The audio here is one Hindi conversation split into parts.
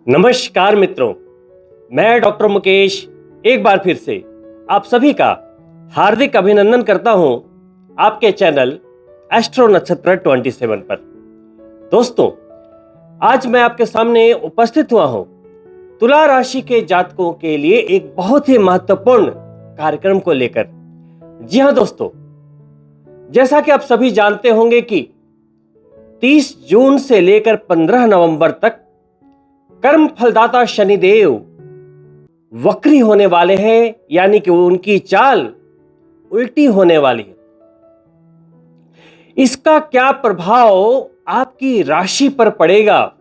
नमस्कार मित्रों, मैं डॉक्टर मुकेश एक बार फिर से आप सभी का हार्दिक अभिनंदन करता हूं आपके चैनल एस्ट्रो नक्षत्र 27 पर। दोस्तों, आज मैं आपके सामने उपस्थित हुआ हूं तुला राशि के जातकों के लिए एक बहुत ही महत्वपूर्ण कार्यक्रम को लेकर। जी हां दोस्तों, जैसा कि आप सभी जानते होंगे कि 30 जून से लेकर 15 नवंबर तक कर्म फलदाता शनिदेव वक्री होने वाले हैं, यानी कि उनकी चाल उल्टी होने वाली है। इसका क्या प्रभाव आपकी राशि पर पड़ेगा,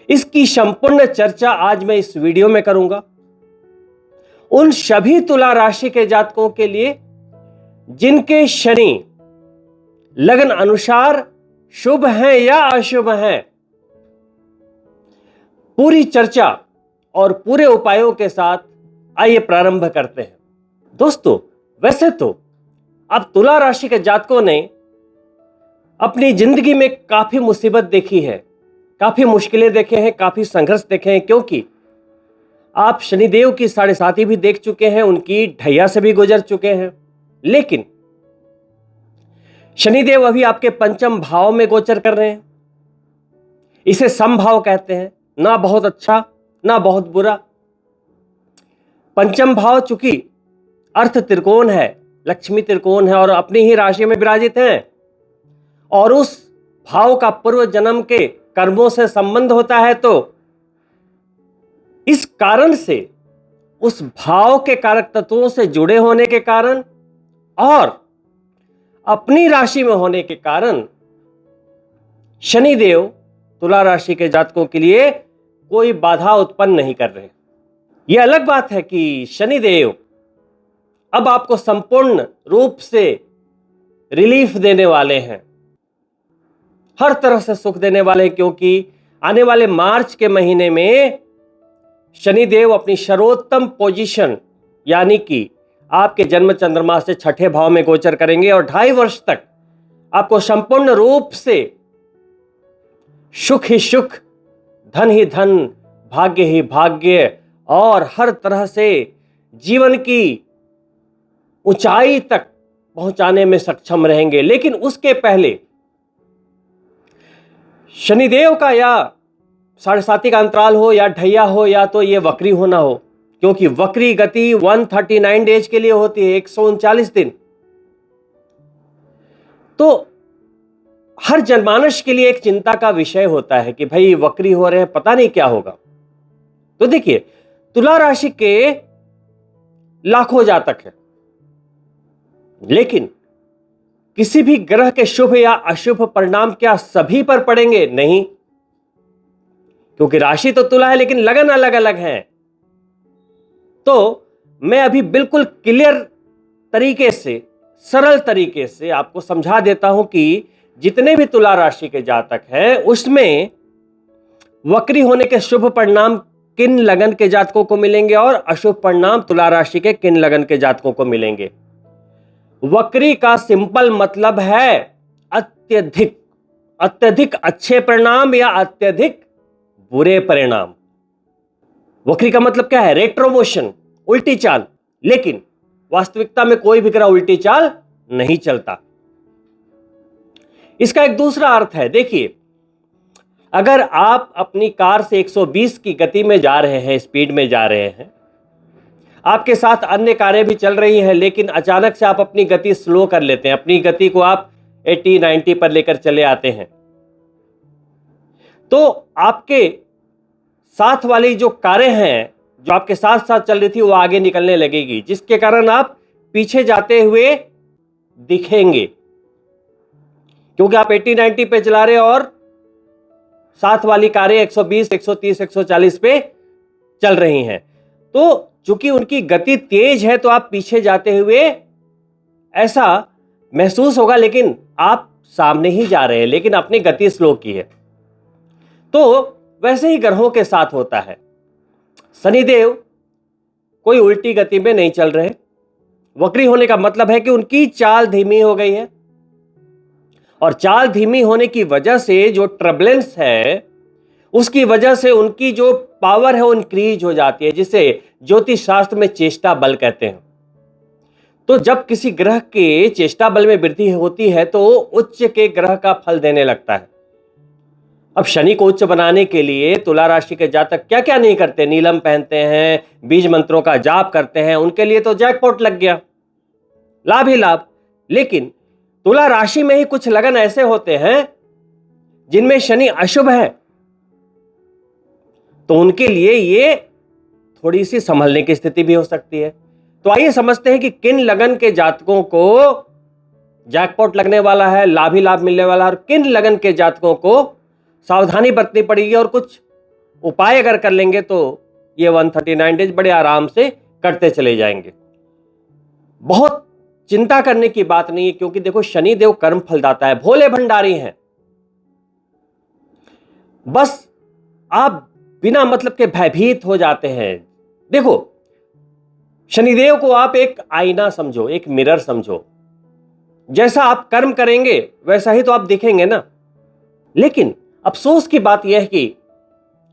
इसकी संपूर्ण चर्चा आज मैं इस वीडियो में करूंगा। उन सभी तुला राशि के जातकों के लिए जिनके शनि लग्न अनुसार शुभ हैं या अशुभ हैं, पूरी चर्चा और पूरे उपायों के साथ आइए प्रारंभ करते हैं। दोस्तों, वैसे तो अब तुला राशि के जातकों ने अपनी जिंदगी में काफी मुसीबत देखी है, काफी मुश्किलें देखे हैं, काफी संघर्ष देखे हैं, क्योंकि आप शनिदेव की 7.5 भी देख चुके हैं, उनकी ढैया से भी गुजर चुके हैं। लेकिन शनिदेव अभी आपके पंचम भाव में गोचर कर रहे हैं। इसे समभाव कहते हैं, ना बहुत अच्छा ना बहुत बुरा। पंचम भाव चूंकि अर्थ त्रिकोण है, लक्ष्मी त्रिकोण है और अपनी ही राशि में विराजित हैं, और उस भाव का पूर्व जन्म के कर्मों से संबंध होता है, तो इस कारण से उस भाव के कारक तत्वों से जुड़े होने के कारण और अपनी राशि में होने के कारण शनिदेव तुला राशि के जातकों के लिए कोई बाधा उत्पन्न नहीं कर रहे। यह अलग बात है कि शनिदेव अब आपको संपूर्ण रूप से रिलीफ देने वाले हैं, हर तरह से सुख देने वाले हैं, क्योंकि आने वाले मार्च के महीने में शनिदेव अपनी सर्वोत्तम पोजीशन यानी कि आपके जन्म चंद्रमा से 6ठे भाव में गोचर करेंगे और 2.5 वर्ष तक आपको संपूर्ण रूप से सुख ही सुख, धन ही धन, भाग्य ही भाग्य और हर तरह से जीवन की ऊंचाई तक पहुंचाने में सक्षम रहेंगे। लेकिन उसके पहले शनिदेव का या 7.5 का अंतराल हो या ढैया हो या तो ये वक्री होना हो, क्योंकि वक्री गति 139 डेज के लिए होती है, 139 दिन। तो हर जनमानस के लिए एक चिंता का विषय होता है कि भाई वक्री हो रहे हैं, पता नहीं क्या होगा। तो देखिए, तुला राशि के लाखों जातक हैं, लेकिन किसी भी ग्रह के शुभ या अशुभ परिणाम क्या सभी पर पड़ेंगे? नहीं, क्योंकि राशि तो तुला है लेकिन लगन अलग अलग है। तो मैं अभी बिल्कुल क्लियर तरीके से, सरल तरीके से आपको समझा देता हूं कि जितने भी तुला राशि के जातक हैं उसमें वक्री होने के शुभ परिणाम किन लगन के जातकों को मिलेंगे और अशुभ परिणाम तुला राशि के किन लगन के जातकों को मिलेंगे। वक्री का सिंपल मतलब है अत्यधिक, अत्यधिक अच्छे परिणाम या अत्यधिक बुरे परिणाम। वक्री का मतलब क्या है? रेट्रोमोशन, उल्टी चाल। लेकिन वास्तविकता में कोई भी ग्रह उल्टी चाल नहीं चलता। इसका एक दूसरा अर्थ है, देखिए, अगर आप अपनी कार से 120 की गति में जा रहे हैं, स्पीड में जा रहे हैं, आपके साथ अन्य कारें भी चल रही हैं, लेकिन अचानक से आप अपनी गति स्लो कर लेते हैं, अपनी गति को आप 80-90 पर लेकर चले आते हैं, तो आपके साथ वाली जो कारें हैं जो आपके साथ साथ चल रही थी वो आगे निकलने लगेगी, जिसके कारण आप पीछे जाते हुए दिखेंगे, क्योंकि आप 80-90 पे चला रहे और साथ वाली कारें 120, 130, 140 पे चल रही हैं। तो चूंकि उनकी गति तेज है तो आप पीछे जाते हुए ऐसा महसूस होगा, लेकिन आप सामने ही जा रहे हैं, लेकिन अपनी गति स्लो की है। तो वैसे ही ग्रहों के साथ होता है। शनिदेव कोई उल्टी गति में नहीं चल रहे। वक्री होने का मतलब है कि उनकी चाल धीमी हो गई है, और चाल धीमी होने की वजह से जो ट्रबलेंस है उसकी वजह से उनकी जो पावर है वो इंक्रीज हो जाती है, जिसे ज्योतिष शास्त्र में चेष्टा बल कहते हैं। तो जब किसी ग्रह के चेष्टा बल में वृद्धि होती है तो उच्च के ग्रह का फल देने लगता है। अब शनि को उच्च बनाने के लिए तुला राशि के जातक क्या क्या नहीं करते, नीलम पहनते हैं, बीज मंत्रों का जाप करते हैं, उनके लिए तो जैकपॉट लग गया, लाभ ही लाभ। लेकिन तुला राशि में ही कुछ लगन ऐसे होते हैं जिनमें शनि अशुभ है, तो उनके लिए ये थोड़ी सी संभलने की स्थिति भी हो सकती है। तो आइए समझते हैं कि किन लगन के जातकों को जैकपॉट लगने वाला है, लाभ ही लाभ मिलने वाला है, और किन लगन के जातकों को सावधानी बरतनी पड़ेगी और कुछ उपाय अगर कर लेंगे तो ये 139 डेज बड़े आराम से करते चले जाएंगे। बहुत चिंता करने की बात नहीं है, क्योंकि देखो शनि देव कर्म फलदाता है, भोले भंडारी हैं। बस आप बिना मतलब के भयभीत हो जाते हैं। देखो, शनिदेव को आप एक आईना समझो, एक मिरर समझो। जैसा आप कर्म करेंगे वैसा ही तो आप दिखेंगे ना। लेकिन अफसोस की बात यह है कि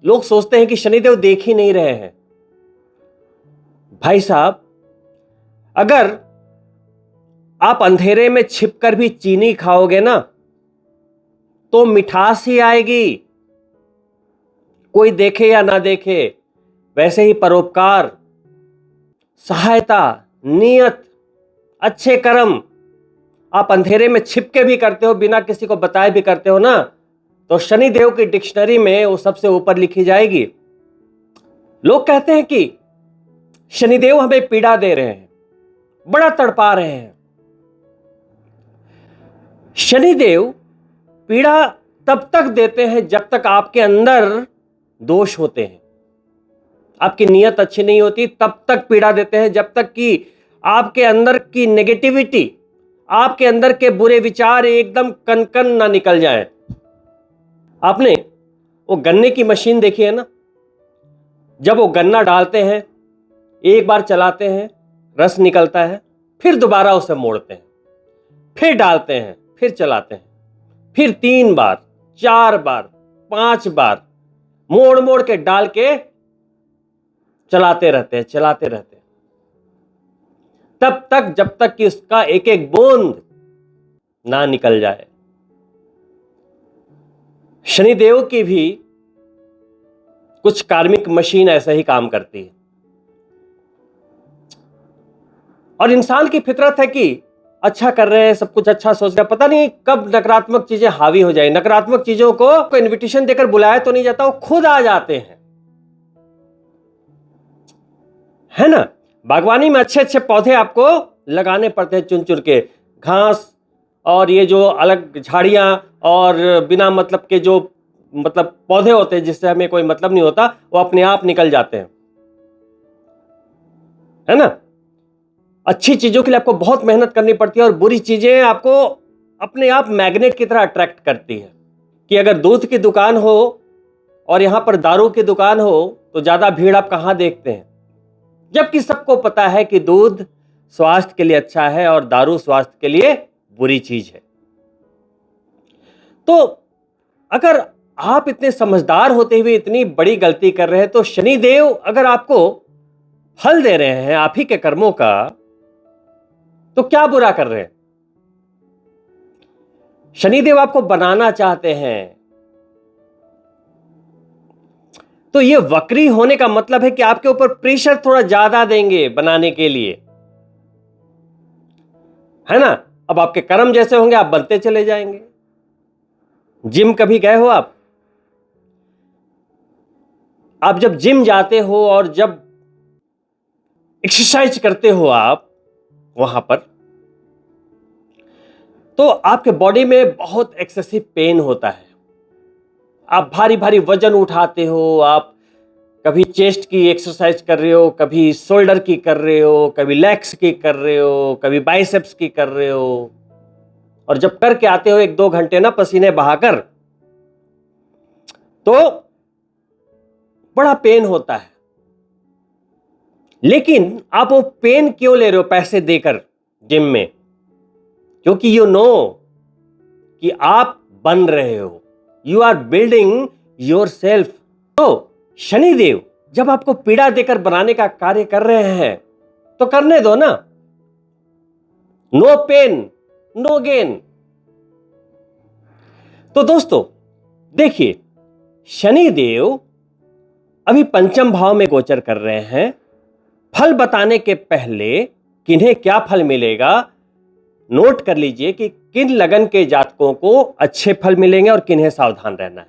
लोग सोचते हैं कि शनिदेव देख ही नहीं रहे हैं। भाई साहब, अगर आप अंधेरे में छिपकर भी चीनी खाओगे ना तो मिठास ही आएगी, कोई देखे या ना देखे। वैसे ही परोपकार, सहायता, नियत, अच्छे कर्म आप अंधेरे में छिप के भी करते हो, बिना किसी को बताए भी करते हो ना, तो शनिदेव की डिक्शनरी में वो सबसे ऊपर लिखी जाएगी। लोग कहते हैं कि शनिदेव हमें पीड़ा दे रहे हैं, बड़ा तड़पा रहे हैं। शनिदेव पीड़ा तब तक देते हैं जब तक आपके अंदर दोष होते हैं, आपकी नीयत अच्छी नहीं होती, तब तक पीड़ा देते हैं, जब तक कि आपके अंदर की नेगेटिविटी, आपके अंदर के बुरे विचार एकदम कन ना निकल जाए। आपने वो गन्ने की मशीन देखी है ना, जब वो गन्ना डालते हैं, एक बार चलाते हैं, रस निकलता है, फिर दोबारा उसे मोड़ते हैं, फिर डालते हैं, फिर चलाते हैं, फिर 3 बार, 4 बार, 5 बार मोड़ मोड़ के डाल के चलाते रहते हैं, चलाते रहते हैं, तब तक जब तक कि उसका एक एक बूंद ना निकल जाए। शनिदेव की भी कुछ कार्मिक मशीन ऐसा ही काम करती है। और इंसान की फितरत है कि अच्छा कर रहे हैं, सब कुछ अच्छा सोच रहे हैं, पता नहीं कब नकारात्मक चीजें हावी हो जाए। नकारात्मक चीजों को इनविटेशन देकर बुलाया तो नहीं जाता, वो खुद आ जाते हैं, है ना। बागवानी में अच्छे अच्छे पौधे आपको लगाने पड़ते हैं, चुन चुन के। घास और ये जो अलग झाड़ियां और बिना मतलब के जो मतलब पौधे होते हैं जिससे हमें कोई मतलब नहीं होता, वो अपने आप निकल जाते हैं, है ना। अच्छी चीजों के लिए आपको बहुत मेहनत करनी पड़ती है और बुरी चीजें आपको अपने आप मैग्नेट की तरह अट्रैक्ट करती है। कि अगर दूध की दुकान हो और यहां पर दारू की दुकान हो तो ज्यादा भीड़ आप कहां देखते हैं, जबकि सबको पता है कि दूध स्वास्थ्य के लिए अच्छा है और दारू स्वास्थ्य के लिए बुरी चीज है। तो अगर आप इतने समझदार होते हुए इतनी बड़ी गलती कर रहे हैं, तो शनिदेव अगर आपको फल दे रहे हैं आप ही के कर्मों का, तो क्या बुरा कर रहे हैं। शनिदेव आपको बनाना चाहते हैं। तो ये वक्री होने का मतलब है कि आपके ऊपर प्रेशर थोड़ा ज्यादा देंगे बनाने के लिए, है ना। अब आपके कर्म जैसे होंगे आप बनते चले जाएंगे। जिम कभी गए हो आप जब जिम जाते हो और जब एक्सरसाइज करते हो आप वहां पर, तो आपके बॉडी में बहुत एक्सेसिव पेन होता है। आप भारी भारी वजन उठाते हो, आप कभी चेस्ट की एक्सरसाइज कर रहे हो, कभी शोल्डर की कर रहे हो, कभी लेग्स की कर रहे हो, कभी बाइसेप्स की कर रहे हो, और जब करके आते हो 1-2 घंटे ना पसीने बहाकर, तो बड़ा पेन होता है। लेकिन आप वो पेन क्यों ले रहे हो पैसे देकर जिम में? क्योंकि यू नो कि आप बन रहे हो, यू आर बिल्डिंग योरसेल्फ। तो शनिदेव जब आपको पीड़ा देकर बनाने का कार्य कर रहे हैं तो करने दो ना। No pain no gain. तो दोस्तों देखिए, शनिदेव अभी पंचम भाव में गोचर कर रहे हैं। फल बताने के पहले किन्हें क्या फल मिलेगा नोट कर लीजिए कि किन लगन के जातकों को अच्छे फल मिलेंगे और किन्हें सावधान रहना है।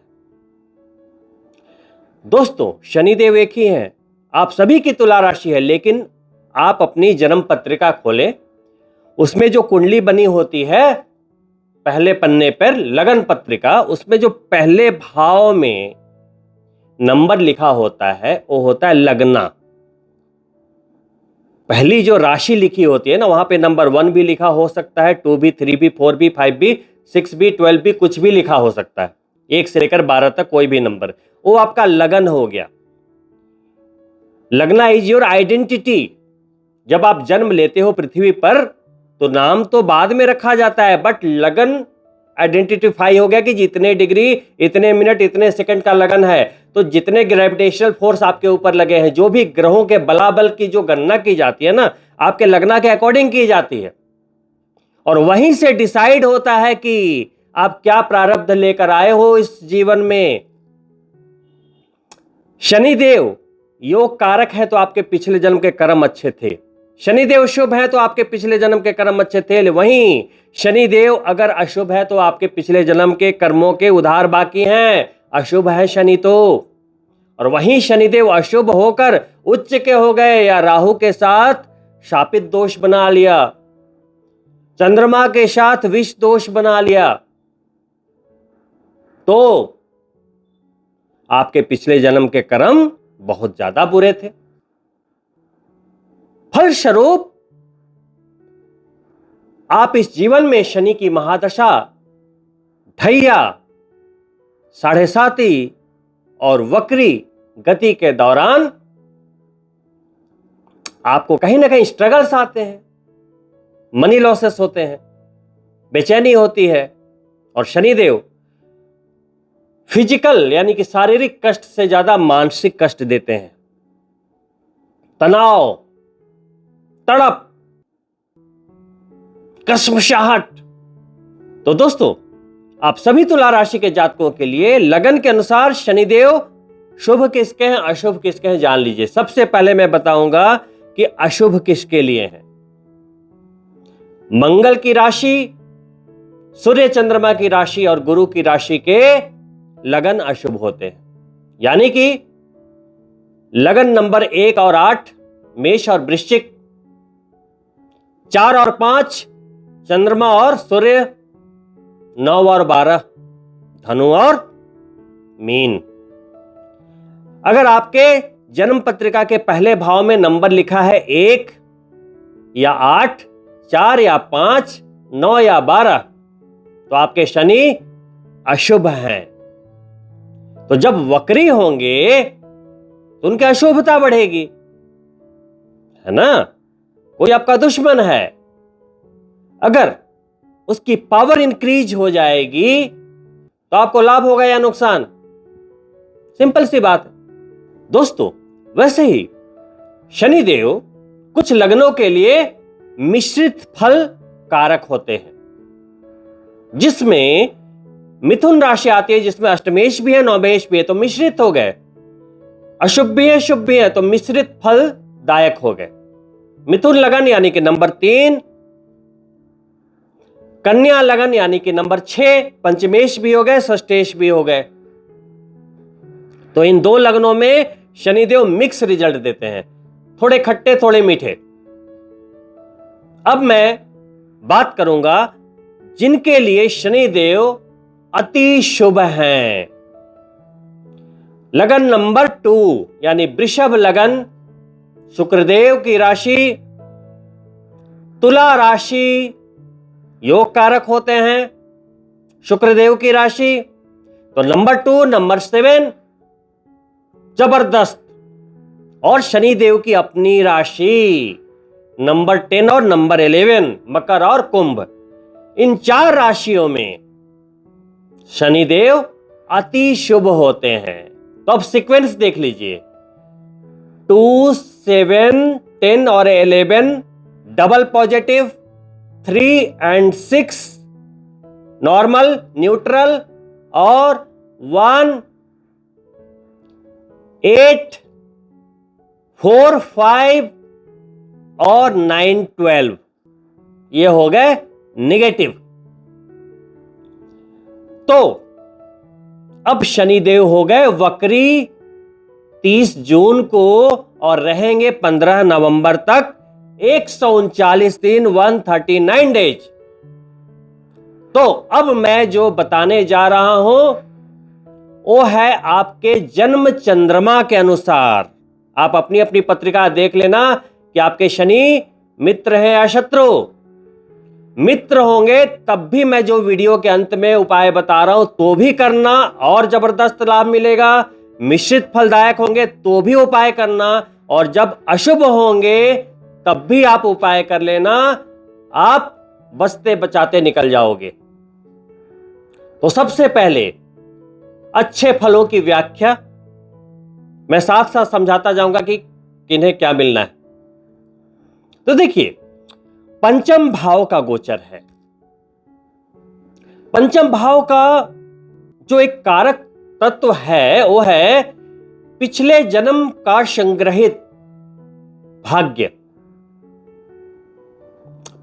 दोस्तों शनिदेव एक ही हैं, आप सभी की तुला राशि है, लेकिन आप अपनी जन्म पत्रिका खोलें, उसमें जो कुंडली बनी होती है पहले पन्ने पर लगन पत्रिका, उसमें जो पहले भाव में नंबर लिखा होता है वो होता है लगना। पहली जो राशि लिखी होती है ना, वहां पे नंबर 1 भी लिखा हो सकता है, 2 भी, 3 भी, 4 भी, 5 भी, 6 भी, 12 भी, कुछ भी लिखा हो सकता है, 1 से लेकर 12 तक कोई भी नंबर, वो आपका लगन हो गया। लगना इज योर आइडेंटिटी। जब आप जन्म लेते हो पृथ्वी पर तो नाम तो बाद में रखा जाता है, बट लगन आइडेंटिफाई हो गया कि जितने डिग्री, इतने मिनट, इतने सेकंड का लगन है। तो जितने ग्रेविटेशनल फोर्स आपके ऊपर लगे हैं, जो भी ग्रहों के बलाबल की जो गणना की जाती है ना, आपके लगना के अकॉर्डिंग की जाती है, और वहीं से डिसाइड होता है कि आप क्या प्रारब्ध लेकर आए हो इस जीवन में। शनिदेव योग कारक है तो आपके पिछले जन्म के कर्म अच्छे थे। शनिदेव शुभ है तो आपके पिछले जन्म के कर्म अच्छे थे। वहीं शनिदेव अगर अशुभ है तो आपके पिछले जन्म के कर्मों के उधार बाकी हैं। अशुभ है शनि तो। और वहीं शनिदेव अशुभ होकर उच्च के हो गए या राहु के साथ शापित दोष बना लिया, चंद्रमा के साथ विष दोष बना लिया, तो आपके पिछले जन्म के कर्म बहुत ज्यादा बुरे थे। फलस्वरूप आप इस जीवन में शनि की महादशा, ढैया, 7.5 और वक्री गति के दौरान आपको कहीं ना कहीं स्ट्रगल्स आते हैं, मनी लॉसेस होते हैं, बेचैनी होती है, और शनिदेव फिजिकल यानी कि शारीरिक कष्ट से ज्यादा मानसिक कष्ट देते हैं। तनाव, तड़प, कसमशाहट। तो दोस्तों आप सभी तुला राशि के जातकों के लिए लगन के अनुसार शनिदेव शुभ किसके हैं, अशुभ किसके हैं, जान लीजिए। सबसे पहले मैं बताऊंगा कि अशुभ किसके लिए है। मंगल की राशि, सूर्य चंद्रमा की राशि और गुरु की राशि के लगन अशुभ होते हैं। यानी कि लगन नंबर 1 और 8 मेष और वृश्चिक, 4 और 5 चंद्रमा और सूर्य, 9 और 12 धनु और मीन। अगर आपके जन्म पत्रिका के पहले भाव में नंबर लिखा है 1 या 8, 4 या 5, 9 या 12, तो आपके शनि अशुभ हैं। तो जब वक्री होंगे तो उनकी अशुभता बढ़ेगी, है ना। कोई आपका दुश्मन है, अगर उसकी पावर इंक्रीज हो जाएगी तो आपको लाभ होगा या नुकसान। सिंपल सी बात है दोस्तों। वैसे ही शनिदेव कुछ लग्नों के लिए मिश्रित फल कारक होते हैं, जिसमें मिथुन राशि आती है, जिसमें अष्टमेश भी है, नवमेश भी है, तो मिश्रित हो गए। अशुभ भी है, शुभ भी है, तो मिश्रित फल दायक हो गए। मिथुन लगन यानी कि नंबर 3, कन्या लगन यानी कि नंबर 6, पंचमेश भी हो गए, षष्ठेश भी हो गए। तो इन 2 लगनों में शनिदेव मिक्स रिजल्ट देते हैं, थोड़े खट्टे थोड़े मीठे। अब मैं बात करूंगा जिनके लिए शनिदेव अति शुभ हैं। लगन नंबर 2 यानी वृषभ लगन, शुक्रदेव की राशि, तुला राशि योग कारक होते हैं, शुक्रदेव की राशि। तो नंबर 2, नंबर 7 जबरदस्त, और शनिदेव की अपनी राशि नंबर 10 और नंबर 11 मकर और कुंभ। इन 4 राशियों में शनिदेव अति शुभ होते हैं। तो अब सीक्वेंस देख लीजिए, 2, 7, 10 और 11 double positive, 3 and 6 normal, neutral, और 1, 8, 4, 5 और 9, 12 ये हो गए निगेटिव। तो अब शनिदेव हो गए वक्री 30 जून को और रहेंगे 15 नवंबर तक, 139 दिन, 139 डेज। तो अब मैं जो बताने जा रहा हूं वो है आपके जन्म चंद्रमा के अनुसार। आप अपनी अपनी पत्रिका देख लेना कि आपके शनि मित्र है या शत्रु। मित्र होंगे तब भी मैं जो वीडियो के अंत में उपाय बता रहा हूं तो भी करना और जबरदस्त लाभ मिलेगा। मिश्रित फलदायक होंगे तो भी उपाय करना, और जब अशुभ होंगे तब भी आप उपाय कर लेना, आप बचते बचाते निकल जाओगे। तो सबसे पहले अच्छे फलों की व्याख्या मैं साथ साथ समझाता जाऊंगा कि किन्हें क्या मिलना है। तो देखिए, पंचम भाव का गोचर है। पंचम भाव का जो एक कारक तत्व है वो है पिछले जन्म का संग्रहित भाग्य।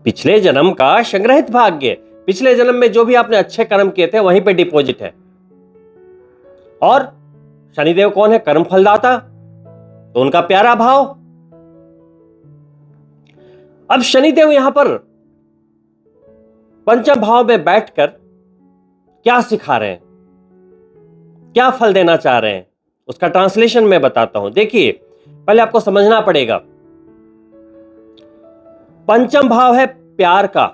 पिछले जन्म का संग्रहित भाग्य, पिछले जन्म में जो भी आपने अच्छे कर्म किए थे वहीं पे डिपॉजिट है। और शनिदेव कौन है? कर्म फलदाता, तो उनका प्यारा भाव। अब शनिदेव यहां पर पंचम भाव में बैठकर क्या सिखा रहे हैं, क्या फल देना चाह रहे हैं, उसका ट्रांसलेशन मैं बताता हूं। देखिए, पहले आपको समझना पड़ेगा, पंचम भाव है प्यार का,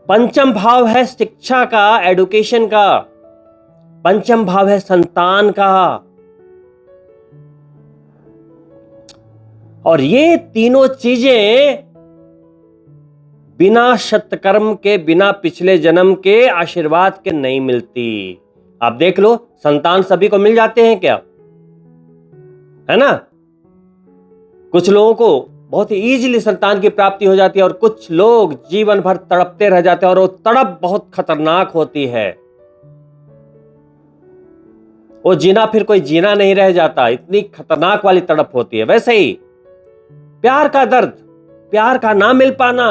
पंचम भाव है शिक्षा का, एडुकेशन का, पंचम भाव है संतान का। और ये तीनों चीजें बिना सत्कर्म के, बिना पिछले जन्म के आशीर्वाद के नहीं मिलती। आप देख लो, संतान सभी को मिल जाते हैं क्या? है ना? कुछ लोगों को बहुत ही इजीली संतान की प्राप्ति हो जाती है और कुछ लोग जीवन भर तड़पते रह जाते हैं, और वो तड़प बहुत खतरनाक होती है। वो जीना फिर कोई जीना नहीं रह जाता, इतनी खतरनाक वाली तड़प होती है। वैसे ही प्यार का दर्द, प्यार का ना मिल पाना,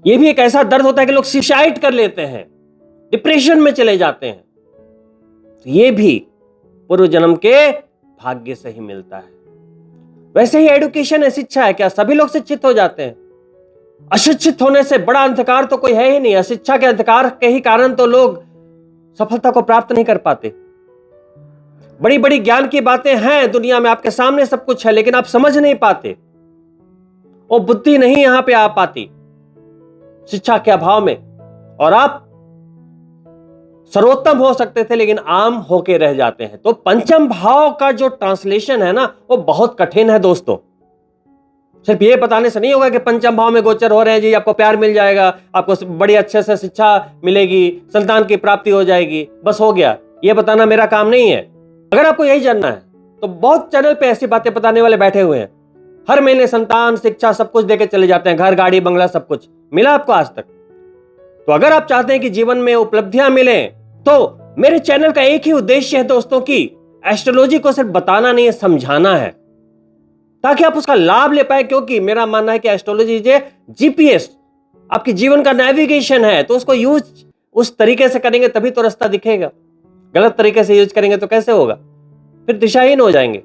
यह भी एक ऐसा दर्द होता है कि लोग सुसाइड कर लेते हैं, डिप्रेशन में चले जाते हैं। यह भी पूर्व जन्म के भाग्य से ही मिलता है। वैसे ही एडुकेशन है, शिक्षा है, क्या सभी लोग शिक्षित हो जाते हैं? अशिक्षित होने से बड़ा अंधकार तो कोई है ही नहीं। अशिक्षा के अंधकार के ही कारण तो लोग सफलता को प्राप्त नहीं कर पाते। बड़ी बड़ी ज्ञान की बातें हैं दुनिया में, आपके सामने सब कुछ है, लेकिन आप समझ नहीं पाते, वो बुद्धि नहीं यहां पे आ पाती शिक्षा के अभाव में, और आप सर्वोत्तम हो सकते थे लेकिन आम होके रह जाते हैं। तो पंचम भाव का जो ट्रांसलेशन है ना, वो बहुत कठिन है दोस्तों। सिर्फ ये बताने से नहीं होगा कि पंचम भाव में गोचर हो रहे हैं जी, आपको प्यार मिल जाएगा, आपको बड़ी अच्छे से शिक्षा मिलेगी, संतान की प्राप्ति हो जाएगी, बस हो गया। ये बताना मेरा काम नहीं है। अगर आपको यही जानना है तो बहुत चैनल पे ऐसी बातें बताने वाले बैठे हुए हैं, हर महीने संतान, शिक्षा सब कुछ देके चले जाते हैं, घर, गाड़ी, बंगला सब कुछ। मिला आपको आज तक? तो अगर आप चाहते हैं कि जीवन में उपलब्धियां मिले, तो मेरे चैनल का एक ही उद्देश्य है दोस्तों कि एस्ट्रोलॉजी को सिर्फ बताना नहीं है, समझाना है, ताकि आप उसका लाभ ले पाए। क्योंकि मेरा मानना है कि एस्ट्रोलॉजी जो जीपीएस, आपके जीवन का नेविगेशन है, तो उसको यूज उस तरीके से करेंगे तभी तो रास्ता दिखेगा। गलत तरीके से यूज करेंगे तो कैसे होगा? फिर दिशाहीन हो जाएंगे।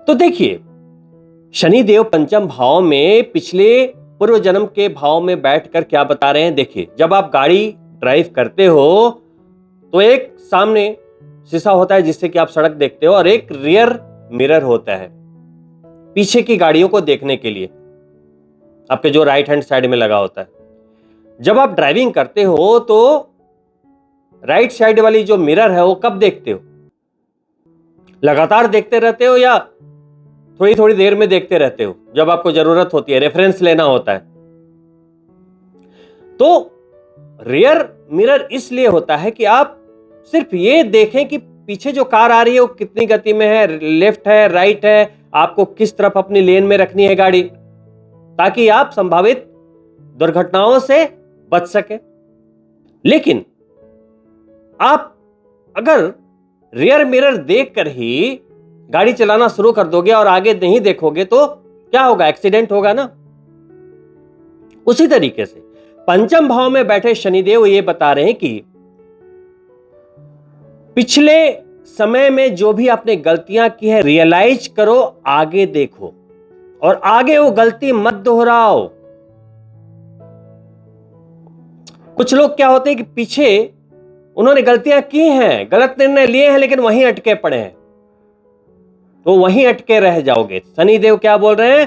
तो देखिए, शनिदेव पंचम भाव में पिछले पूर्व जन्म के भाव में बैठकर क्या बता रहे हैं। देखिए, जब आप गाड़ी ड्राइव करते हो तो एक सामने शीशा होता है जिससे कि आप सड़क देखते हो, और एक रियर मिरर होता है पीछे की गाड़ियों को देखने के लिए, आपके जो राइट हैंड साइड में लगा होता है। जब आप ड्राइविंग करते हो तो राइट साइड वाली जो मिरर है वो कब देखते हो? लगातार देखते रहते हो या थोड़ी थोड़ी देर में देखते रहते हो? जब आपको जरूरत होती है, रेफरेंस लेना होता है। तो रियर मिरर इसलिए होता है कि आप सिर्फ ये देखें कि पीछे जो कार आ रही है वो कितनी गति में है, लेफ्ट है, राइट है, आपको किस तरफ अपनी लेन में रखनी है गाड़ी, ताकि आप संभावित दुर्घटनाओं से बच सके। लेकिन आप अगर रियर मिरर देखकर ही गाड़ी चलाना शुरू कर दोगे और आगे नहीं देखोगे तो क्या होगा? एक्सीडेंट होगा ना। उसी तरीके से पंचम भाव में बैठे शनिदेव ये बता रहे हैं कि पिछले समय में जो भी आपने गलतियां की है रियलाइज करो, आगे देखो और आगे वो गलती मत दोहराओ। कुछ लोग क्या होते हैं कि पीछे उन्होंने गलतियां की हैं, गलत निर्णय लिए हैं, लेकिन वहीं अटके पड़े हैं, तो वहीं अटके रह जाओगे। शनिदेव क्या बोल रहे हैं?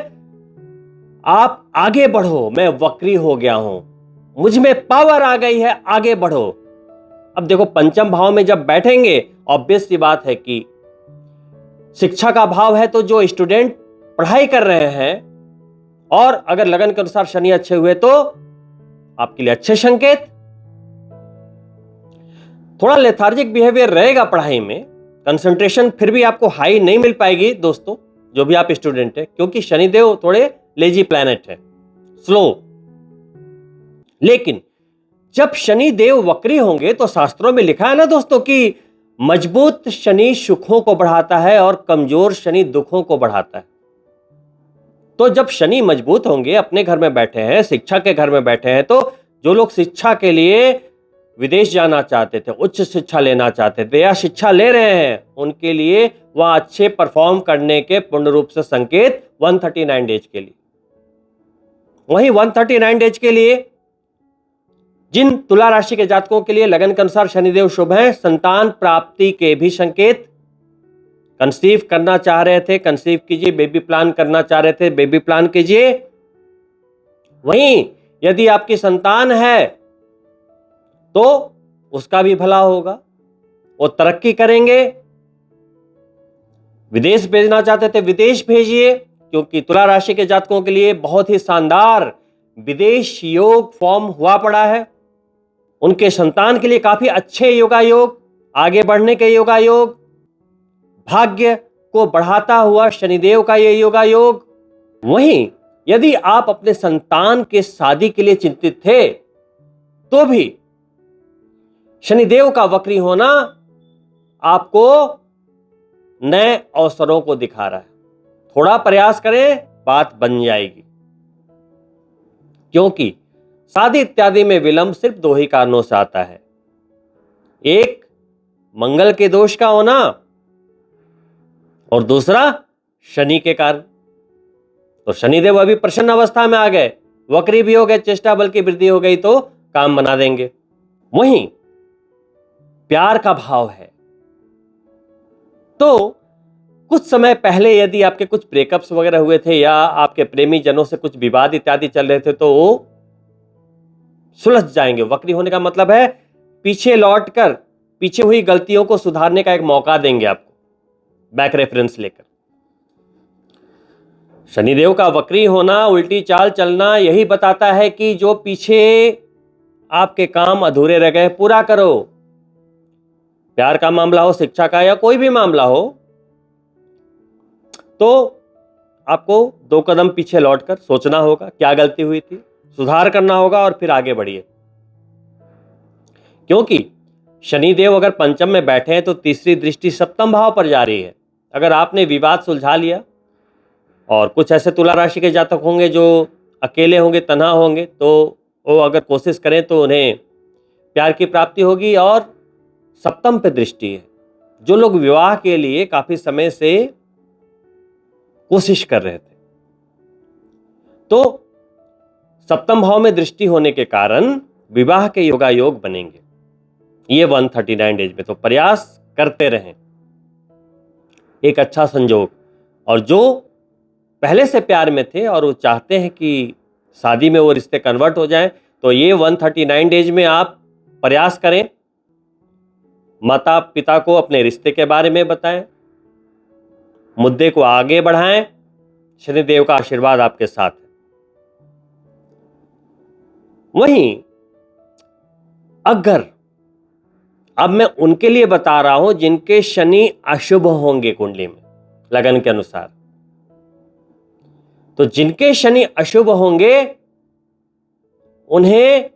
आप आगे बढ़ो, मैं वक्री हो गया हूं, मुझ में पावर आ गई है, आगे बढ़ो। अब देखो पंचम भाव में जब बैठेंगे, ऑब्वियस सी बात है कि शिक्षा का भाव है, तो जो स्टूडेंट पढ़ाई कर रहे हैं और अगर लगन के अनुसार शनि अच्छे हुए तो आपके लिए अच्छे संकेत। थोड़ा लेथार्जिक बिहेवियर रहेगा पढ़ाई में, कंसंट्रेशन फिर भी आपको हाई नहीं मिल पाएगी दोस्तों, जो भी आप स्टूडेंट है, क्योंकि शनिदेव थोड़े लेजी प्लैनेट है, स्लो। लेकिन जब शनि देव वक्री होंगे तो शास्त्रों में लिखा है ना दोस्तों कि मजबूत शनि सुखों को बढ़ाता है और कमजोर शनि दुखों को बढ़ाता है। तो जब शनि मजबूत होंगे, अपने घर में बैठे हैं, शिक्षा के घर में बैठे हैं, तो जो लोग शिक्षा के लिए विदेश जाना चाहते थे, उच्च शिक्षा लेना चाहते थे या शिक्षा ले रहे हैं, उनके लिए वह अच्छे परफॉर्म करने के पूर्ण रूप से संकेत 139 डेज के लिए। वहीं 139 डेज के लिए जिन तुला राशि के जातकों के लिए लगन के अनुसार शनिदेव शुभ हैं, संतान प्राप्ति के भी संकेत। कंसीव करना चाह रहे थे, कंसीव कीजिए, बेबी प्लान करना चाह रहे थे, बेबी प्लान कीजिए। वहीं यदि आपकी संतान है तो उसका भी भला होगा, वो तरक्की करेंगे। विदेश भेजना चाहते थे, विदेश भेजिए, क्योंकि तुला राशि के जातकों के लिए बहुत ही शानदार विदेश योग फॉर्म हुआ पड़ा है। उनके संतान के लिए काफी अच्छे योगायोग, आगे बढ़ने के योगायोग, भाग्य को बढ़ाता हुआ शनिदेव का ये योगायोग। वहीं यदि आप अपने संतान के शादी के लिए चिंतित थे तो भी शनिदेव का वक्री होना आपको नए अवसरों को दिखा रहा है। थोड़ा प्रयास करें, बात बन जाएगी, क्योंकि शादी इत्यादि में विलंब सिर्फ दो ही कारणों से आता है। एक, मंगल के दोष का होना, और दूसरा शनि के कारण। तो शनिदेव अभी प्रसन्न अवस्था में आ गए, वक्री भी हो गए, चेष्टा बल की वृद्धि हो गई तो काम बना देंगे। वहीं प्यार का भाव है, तो कुछ समय पहले यदि आपके कुछ ब्रेकअप्स वगैरह हुए थे या आपके प्रेमी जनों से कुछ विवाद इत्यादि चल रहे थे तो वो सुलझ जाएंगे। वक्री होने का मतलब है पीछे लौटकर पीछे हुई गलतियों को सुधारने का एक मौका देंगे आपको, बैक रेफरेंस लेकर। शनिदेव का वक्री होना, उल्टी चाल चलना, यही बताता है कि जो पीछे आपके काम अधूरे रह गए पूरा करो। प्यार का मामला हो, शिक्षा का, या कोई भी मामला हो, तो आपको दो कदम पीछे लौटकर सोचना होगा क्या गलती हुई थी, सुधार करना होगा और फिर आगे बढ़िए। क्योंकि शनिदेव अगर पंचम में बैठे हैं तो तीसरी दृष्टि सप्तम भाव पर जा रही है। अगर आपने विवाद सुलझा लिया, और कुछ ऐसे तुला राशि के जातक होंगे जो अकेले होंगे, तन्हा होंगे, तो वो अगर कोशिश करें तो उन्हें प्यार की प्राप्ति होगी। और सप्तम पे दृष्टि है, जो लोग विवाह के लिए काफी समय से कोशिश कर रहे थे, तो सप्तम भाव में दृष्टि होने के कारण विवाह के योगायोग बनेंगे ये 139 डेज में। तो प्रयास करते रहें, एक अच्छा संजोग। और जो पहले से प्यार में थे और वो चाहते हैं कि शादी में वो रिश्ते कन्वर्ट हो जाएं, तो ये 139 डेज में आप प्रयास करें, माता पिता को अपने रिश्ते के बारे में बताएं, मुद्दे को आगे बढ़ाएं। शनिदेव का आशीर्वाद आपके साथ है। वहीं अगर अब मैं उनके लिए बता रहा हूं जिनके शनि अशुभ होंगे कुंडली में लगन के अनुसार, तो जिनके शनि अशुभ होंगे उन्हें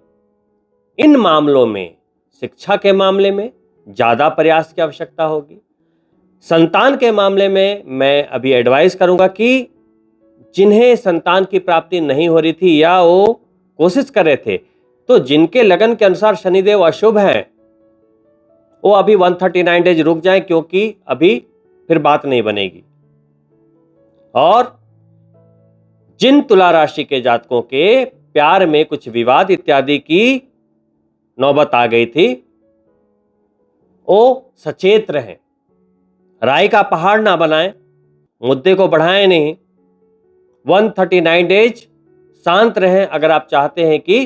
इन मामलों में, शिक्षा के मामले में ज्यादा प्रयास की आवश्यकता होगी। संतान के मामले में मैं अभी एडवाइस करूंगा कि जिन्हें संतान की प्राप्ति नहीं हो रही थी या वो कोशिश कर रहे थे, तो जिनके लगन के अनुसार शनिदेव अशुभ हैं, वो अभी 139 डेज रुक जाएं, क्योंकि अभी फिर बात नहीं बनेगी। और जिन तुला राशि के जातकों के प्यार में कुछ विवाद इत्यादि की नौबत आ गई थी, वो सचेत रहें, राय का पहाड़ ना बनाएं, मुद्दे को बढ़ाएं नहीं। 139 डेज शांत रहें अगर आप चाहते हैं कि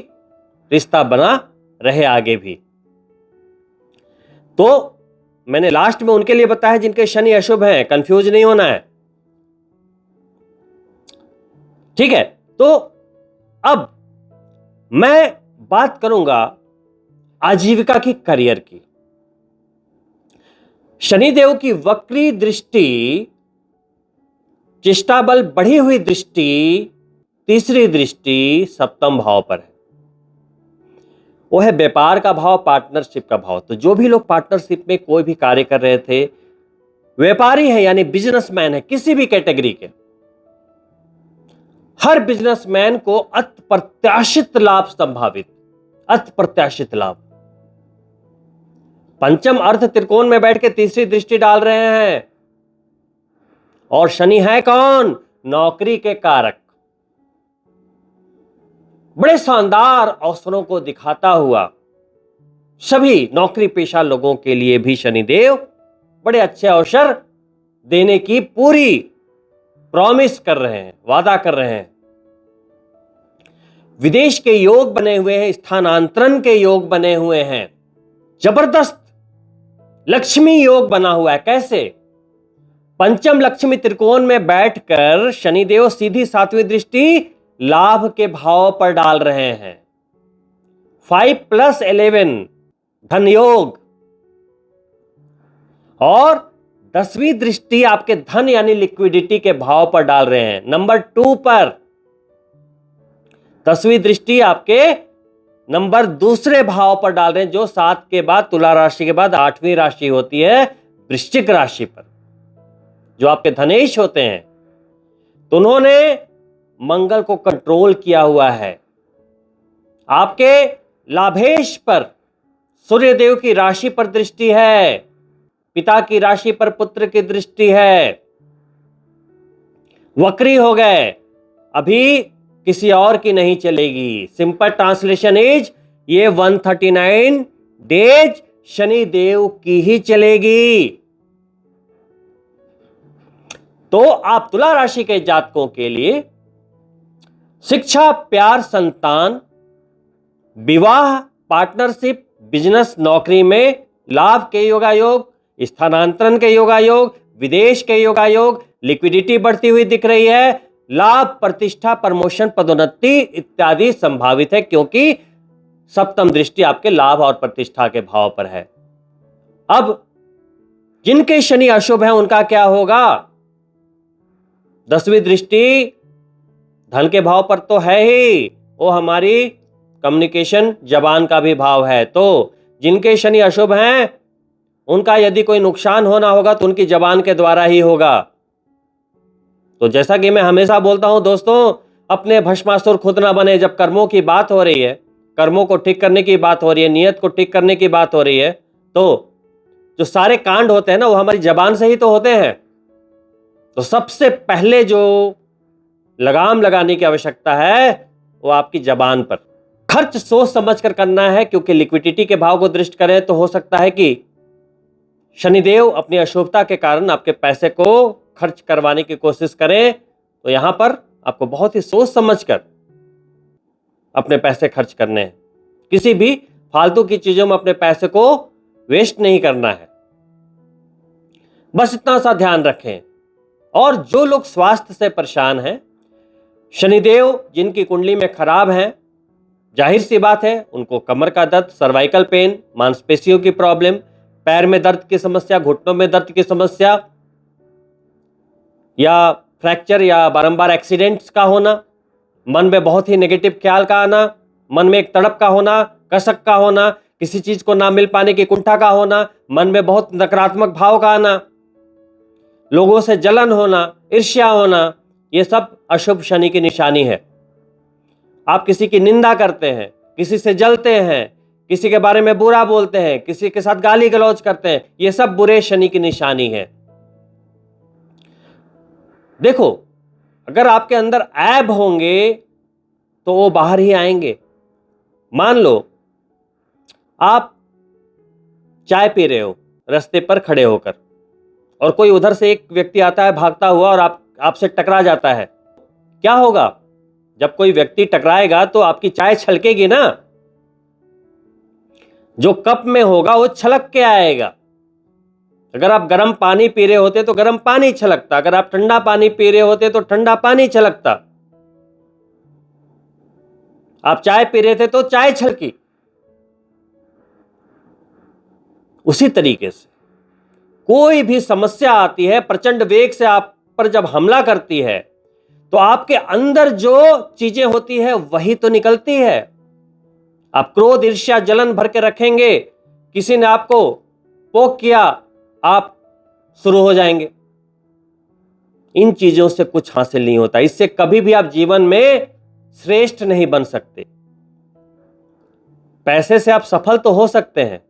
रिश्ता बना रहे आगे भी। तो मैंने लास्ट में उनके लिए बताया जिनके शनि अशुभ हैं, कंफ्यूज नहीं होना है, ठीक है। तो अब मैं बात करूंगा आजीविका की, करियर की। शनिदेव की वक्री दृष्टि, चेष्टा बल बढ़ी हुई दृष्टि, तीसरी दृष्टि सप्तम भाव पर है। वो है व्यापार का भाव, पार्टनरशिप का भाव। तो जो भी लोग पार्टनरशिप में कोई भी कार्य कर रहे थे, व्यापारी है यानी बिजनेसमैन है किसी भी कैटेगरी के, हर बिजनेसमैन को अप्रत्याशित लाभ संभावित, अप्रत्याशित लाभ। पंचम अर्थ त्रिकोण में बैठ के तीसरी दृष्टि डाल रहे हैं, और शनि है कौन? नौकरी के कारक। बड़े शानदार अवसरों को दिखाता हुआ सभी नौकरी पेशा लोगों के लिए भी शनिदेव बड़े अच्छे अवसर देने की पूरी प्रॉमिस कर रहे हैं, वादा कर रहे हैं। विदेश के योग बने हुए हैं, स्थानांतरण के योग बने हुए हैं, जबरदस्त लक्ष्मी योग बना हुआ है। कैसे? पंचम लक्ष्मी त्रिकोण में बैठकर शनिदेव सीधी सातवीं दृष्टि लाभ के भाव पर डाल रहे हैं। 5+11 धन योग, और 10वीं दृष्टि आपके धन यानी लिक्विडिटी के भाव पर डाल रहे हैं, नंबर 2 पर। 10वीं दृष्टि आपके नंबर 2 भाव पर डाल रहे हैं, जो 7 के बाद, तुला राशि के बाद 8वीं राशि होती है वृश्चिक राशि पर, जो आपके धनेश होते हैं। तो उन्होंने मंगल को कंट्रोल किया हुआ है। आपके लाभेश पर सूर्यदेव की राशि पर दृष्टि है, पिता की राशि पर पुत्र की दृष्टि है। वक्री हो गए, अभी किसी और की नहीं चलेगी। सिंपल ट्रांसलेशन इज, ये 139 डेज शनि देव की ही चलेगी। तो आप तुला राशि के जातकों के लिए शिक्षा, प्यार, संतान, विवाह, पार्टनरशिप, बिजनेस, नौकरी में लाभ के योगायोग, स्थानांतरण के योगायोग, विदेश के योगायोग, लिक्विडिटी बढ़ती हुई दिख रही है, लाभ, प्रतिष्ठा, प्रमोशन, पदोन्नति इत्यादि संभावित है, क्योंकि सप्तम दृष्टि आपके लाभ और प्रतिष्ठा के भाव पर है। अब जिनके शनि अशुभ है उनका क्या होगा? 10वीं दृष्टि धन के भाव पर तो है ही, वो हमारी कम्युनिकेशन, जबान का भी भाव है। तो जिनके शनि अशुभ हैं उनका यदि कोई नुकसान होना होगा तो उनकी जबान के द्वारा ही होगा। तो जैसा कि मैं हमेशा बोलता हूं दोस्तों, अपने भस्मासुर खुद ना बने। जब कर्मों की बात हो रही है, कर्मों को ठीक करने की बात हो रही है, नियत को ठीक करने की बात हो रही है, तो जो सारे कांड होते हैं ना, वो हमारी जबान से ही तो होते हैं। तो सबसे पहले जो लगाम लगाने की आवश्यकता है वो आपकी जबान पर। खर्च सोच समझ कर करना है, क्योंकि लिक्विडिटी के भाव को दृष्ट करें तो हो सकता है कि शनिदेव अपनी अशुभता के कारण आपके पैसे को खर्च करवाने की कोशिश करें। तो यहां पर आपको बहुत ही सोच समझकर अपने पैसे खर्च करने हैं। किसी भी फालतू की चीजों में अपने पैसे को वेस्ट नहीं करना है, बस इतना सा ध्यान रखें। और जो लोग स्वास्थ्य से परेशान हैं, शनिदेव जिनकी कुंडली में खराब हैं, जाहिर सी बात है उनको कमर का दर्द, सर्वाइकल पेन, मांसपेशियों की प्रॉब्लम, पैर में दर्द की समस्या, घुटनों में दर्द की समस्या, या फ्रैक्चर या बारंबार एक्सीडेंट्स का होना, मन में बहुत ही नेगेटिव ख्याल का आना, मन में एक तड़प का होना, कसक का होना, किसी चीज को ना मिल पाने की कुंठा का होना, मन में बहुत नकारात्मक भाव का आना, लोगों से जलन होना, ईर्ष्या होना, यह सब अशुभ शनि की निशानी है। आप किसी की निंदा करते हैं, किसी से जलते हैं, किसी के बारे में बुरा बोलते हैं, किसी के साथ गाली गलौज करते हैं, यह सब बुरे शनि की निशानी है। देखो, अगर आपके अंदर ऐब होंगे तो वो बाहर ही आएंगे। मान लो आप चाय पी रहे हो रास्ते पर खड़े होकर, और कोई उधर से एक व्यक्ति आता है भागता हुआ और आपसे टकरा जाता है। क्या होगा? जब कोई व्यक्ति टकराएगा तो आपकी चाय छलकेगी ना, जो कप में होगा वो छलक के आएगा। अगर आप गर्म पानी पी रहे होते तो गर्म पानी छलकता, अगर आप ठंडा पानी पी रहे होते तो ठंडा पानी छलकता, आप चाय पी रहे थे तो चाय छलकी। उसी तरीके से कोई भी समस्या आती है, प्रचंड वेग से आप पर जब हमला करती है, तो आपके अंदर जो चीजें होती है वही तो निकलती है। आप क्रोध, ईर्ष्या, जलन भर के रखेंगे, किसी ने आपको पोक किया, आप शुरू हो जाएंगे। इन चीजों से कुछ हासिल नहीं होता, इससे कभी भी आप जीवन में श्रेष्ठ नहीं बन सकते। पैसे से आप सफल तो हो सकते हैं,